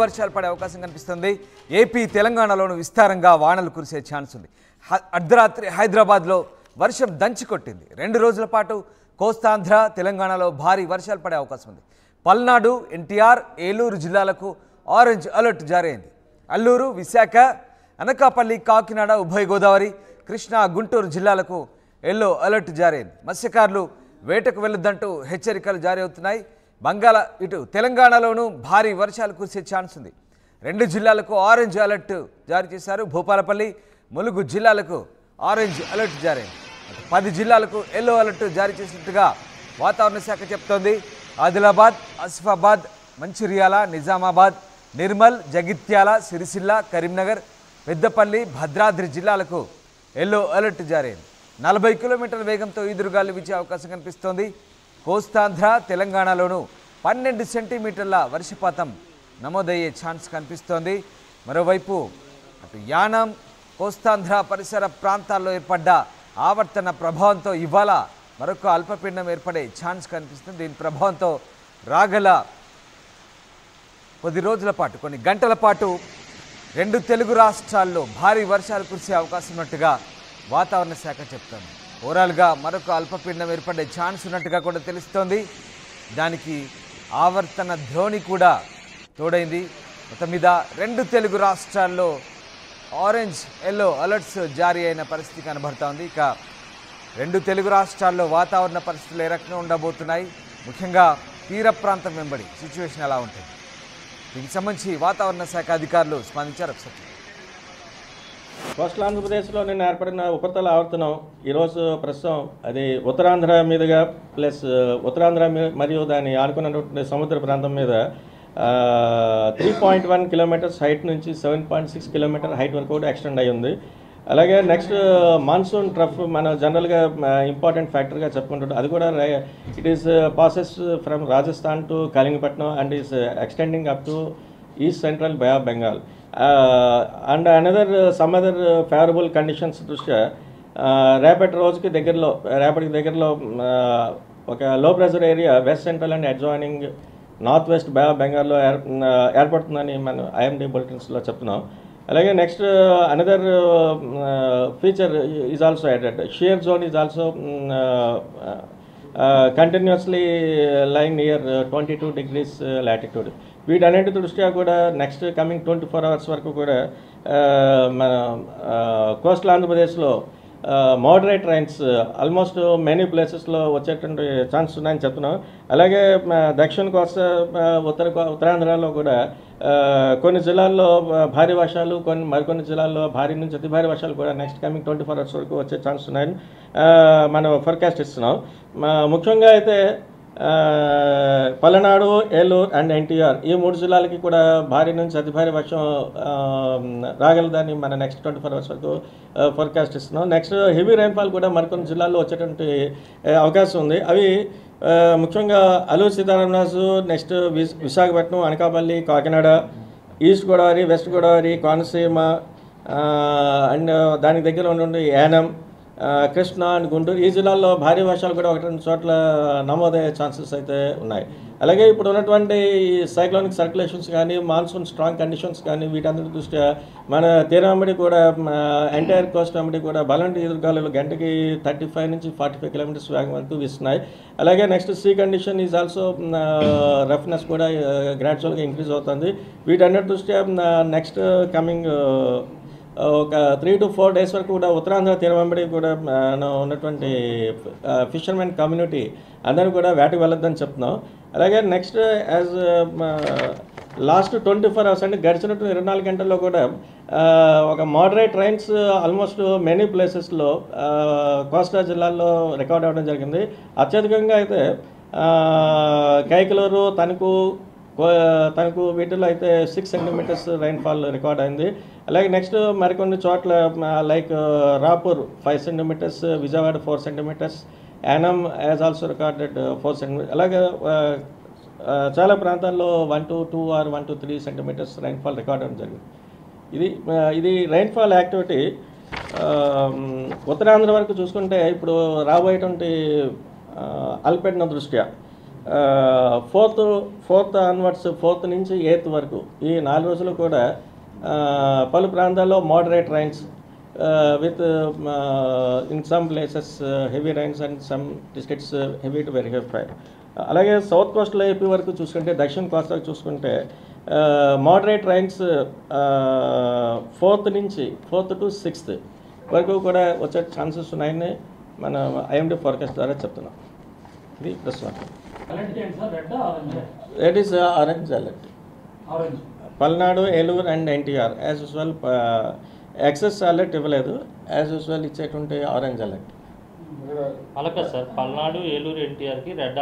వర్షాలు పడే అవకాశం కనిపిస్తుంది. ఏపీ తెలంగాణలోను విస్తారంగా వానలు కురిసే ఛాన్స్ ఉంది. అర్ధరాత్రి హైదరాబాద్లో వర్షం దంచికొట్టింది. 2 రోజుల పాటు కోస్తాంధ్ర తెలంగాణలో భారీ వర్షాలు పడే అవకాశం ఉంది. పల్నాడు, ఎన్టీఆర్, ఏలూరు జిల్లాలకు ఆరెంజ్ అలర్ట్ జారీ అయింది. అల్లూరు, విశాఖ, అనకాపల్లి, కాకినాడ, ఉభయ గోదావరి, కృష్ణా, గుంటూరు జిల్లాలకు ఎల్లో అలర్ట్ జారీ అయింది. మత్స్యకారులు వేటకు వెళ్లొద్దంటూ హెచ్చరికలు జారీ అవుతున్నాయి. ఇటు తెలంగాణలోనూ భారీ వర్షాలు కురిసే ఛాన్స్ ఉంది. 2 జిల్లాలకు ఆరెంజ్ అలర్ట్ జారీ చేశారు. భూపాలపల్లి, ములుగు జిల్లాలకు ఆరెంజ్ అలర్ట్ జారీ అయింది. 10 జిల్లాలకు ఎల్లో అలర్ట్ జారీ చేసినట్టుగా వాతావరణ శాఖ చెప్తోంది. ఆదిలాబాద్, ఆసిఫాబాద్, మంచిర్యాల, నిజామాబాద్, నిర్మల్, జగిత్యాల, సిరిసిల్ల, కరీంనగర్, పెద్దపల్లి, భద్రాద్రి జిల్లాలకు ఎల్లో అలర్ట్ జారీ అయింది. 40 కిలోమీటర్ల వేగంతో ఈదురుగాలు వీచే అవకాశం కనిపిస్తోంది. కోస్తాంధ్ర తెలంగాణలోనూ 12 సెంటీమీటర్ల వర్షపాతం నమోదయ్యే ఛాన్స్ కనిపిస్తోంది. మరోవైపు అటు యానాం, కోస్తాంధ్ర పరిసర ప్రాంతాల్లో ఏర్పడ్డ ఆవర్తన ప్రభావంతో ఇవాళ మరొక అల్పపీడనం ఏర్పడే ఛాన్స్ కనిపిస్తుంది. దీని ప్రభావంతో రాగల కొద్ది రోజుల పాటు, కొన్ని గంటల పాటు 2 తెలుగు రాష్ట్రాల్లో భారీ వర్షాలు కురిసే అవకాశం ఉన్నట్టుగా వాతావరణ శాఖ చెప్తోంది. ఓవరాల్గా మరొక అల్పపీడనం ఏర్పడే ఛాన్స్ ఉన్నట్టుగా కూడా తెలుస్తోంది. దానికి ఆవర్తన ద్రోణి కూడా తోడైంది. మొత్తం మీద 2 తెలుగు రాష్ట్రాల్లో ఆరెంజ్, ఎల్లో అలర్ట్స్ జారీ అయిన పరిస్థితి కనబడుతోంది. ఇక 2 తెలుగు రాష్ట్రాల్లో వాతావరణ పరిస్థితులు ఏ రకంగా ఉండబోతున్నాయి, ముఖ్యంగా తీర ప్రాంతం వెంబడి సిచ్యువేషన్ ఎలా ఉంటుంది, దీనికి సంబంధించి వాతావరణ శాఖ అధికారులు స్పందించారు. ఒకసారి కోస్టల్ ఆంధ్రప్రదేశ్లో నిన్న ఏర్పడిన ఉపరితల ఆవర్తనం ఈరోజు ప్రస్తుతం అది ఉత్తరాంధ్ర మీదుగా ప్లస్ ఉత్తరాంధ్ర మరియు దాన్ని ఆనుకున్నటువంటి సముద్ర ప్రాంతం మీద 3.1 కిలోమీటర్స్ హైట్ నుంచి 7.6 కిలోమీటర్ హైట్ వరకు కూడా ఎక్స్టెండ్ అయ్యి ఉంది. అలాగే నెక్స్ట్ మాన్సూన్ ట్రఫ్ మన జనరల్గా ఇంపార్టెంట్ ఫ్యాక్టర్గా చెప్పుకుంటుంటే అది కూడా it is passes from Rajasthan to Kalingapatnam and is extending up to east central Bay of Bengal and some other favourable conditions దృష్ట్యా రేపటికి దగ్గరలో ఒక low pressure area west central and adjoining north west Bay of బెంగాల్లో ఏర్పడుతుందని మనం ఐఎండీ బులెటిన్స్లో చెప్తున్నాం. అలాగే next another feature is also added. Shear zone is also continuously lying near 22 degrees latitude. వీటన్నిటి దృష్ట్యా కూడా నెక్స్ట్ కమింగ్ 24 hours వరకు కూడా మన కోస్టల్ ఆంధ్రప్రదేశ్లో మోడరేట్ రైన్స్ ఆల్మోస్ట్ మెనీ ప్లేసెస్లో వచ్చేటువంటి ఛాన్స్ ఉన్నాయని చెప్తున్నాం. అలాగే దక్షిణ కోస్తా ఉత్తరాంధ్రలో కూడా కొన్ని జిల్లాల్లో భారీ వర్షాలు, మరికొన్ని జిల్లాల్లో భారీ నుంచి అతి భారీ వర్షాలు కూడా నెక్స్ట్ కమింగ్ 24 hours వరకు వచ్చే ఛాన్స్ ఉన్నాయని మనం ఫోర్కాస్ట్ ఇస్తున్నాం. ముఖ్యంగా అయితే పల్నాడు, ఏలూరు అండ్ ఎన్టీఆర్ ఈ 3 జిల్లాలకి కూడా భారీ నుంచి అతి భారీ వర్షం రాగలదని మన నెక్స్ట్ 24 hours వరకు ఫోర్కాస్ట్ ఇస్తున్నాం. నెక్స్ట్ హెవీ రైన్ఫాల్ కూడా మరికొన్ని జిల్లాల్లో వచ్చేటువంటి అవకాశం ఉంది. అవి ముఖ్యంగా Alluri Sitaramaraju, next Visakhapatnam, Anakapalli, Kakinada, east Godavari, west Godavari, Konaseema and దానికి దగ్గర ఉన్నటువంటి యానం, కృష్ణా అండ్ గుంటూరు ఈ జిల్లాల్లో భారీ వర్షాలు కూడా 1-2 చోట్ల నమోదయ్యే ఛాన్సెస్ అయితే ఉన్నాయి. అలాగే ఇప్పుడు ఉన్నటువంటి సైక్లోనిక్ సర్క్యులేషన్స్ కానీ, మాన్సూన్ స్ట్రాంగ్ కండిషన్స్ కానీ వీటన్నిటి దృష్ట్యా మన తీరం వెంబడి కూడా ఎంటైర్ కోస్ట్ వెంబడి కూడా బలంటి ఎదురుగాలులు గంటకి 35 నుంచి 45 కిలోమీటర్స్ వేగం వరకు వీస్తున్నాయి. అలాగే next sea condition is also roughness కూడా గ్రాడ్యువల్గా ఇంక్రీజ్ అవుతుంది. వీటన్నిటి దృష్ట్యా నెక్స్ట్ కమింగ్ ఒక 3 to 4 days వరకు కూడా ఉత్తరాంధ్ర తీరం వెంబడి కూడా ఉన్నటువంటి ఫిషర్మెన్ కమ్యూనిటీ అందరూ కూడా వేటకు వెళ్ళొద్దని చెప్తున్నాం. అలాగే నెక్స్ట్ యాజ్ లాస్ట్ 24 hours అంటే గడిచినట్టు 24 గంటల్లో కూడా ఒక మోడరేట్ రైన్స్ ఆల్మోస్ట్ మెనీ ప్లేసెస్లో కోస్తా జిల్లాల్లో రికార్డ్ అవ్వడం జరిగింది. అత్యధికంగా అయితే కైకలూరు, తణుకు వీటిలో అయితే 6 centimeters రైన్ఫాల్ రికార్డ్ అయింది. అలాగే నెక్స్ట్ మరికొన్ని చోట్ల like Rapur 5 centimeters, Vijayawada 4 centimeters, Yanam as also recorded 4 centimeters. అలాగే చాలా ప్రాంతాల్లో 1 to 2 or 1 to 3 centimeters rainfall record అవ్వడం జరిగింది. ఇది రైన్ఫాల్ యాక్టివిటీ. ఉత్తరాంధ్ర వరకు చూసుకుంటే ఇప్పుడు రాబోయేటువంటి అల్పపీడనం దృష్ట్యా ఫోర్త్ ఆన్వర్డ్స్ 4th నుంచి 8th వరకు ఈ 4 రోజులు కూడా పలు ప్రాంతాల్లో moderate rains with in some places heavy rains and some districts heavy to very heavy. అలాగే సౌత్ కోస్టల్ ఏపీ వరకు చూసుకుంటే, దక్షిణ కోస్తా చూసుకుంటే moderate rains 4th to 6th వరకు కూడా వచ్చే ఛాన్సెస్ ఉన్నాయని మన ఐఎండీ ఫోర్కాస్ట్ ద్వారా చెప్తున్నాం. ఇది ప్రస్తుతం red is orange alert. Palnadu, Eluru and NTR as usual excess alert ఇవ్వలేదు. యాజ్ యూజువల్ ఇచ్చేటువంటి ఆరెంజ్ అలర్ట్. అలాగే సార్, పల్నాడు, ఏలూరు, ఎన్టీఆర్కి రెడ్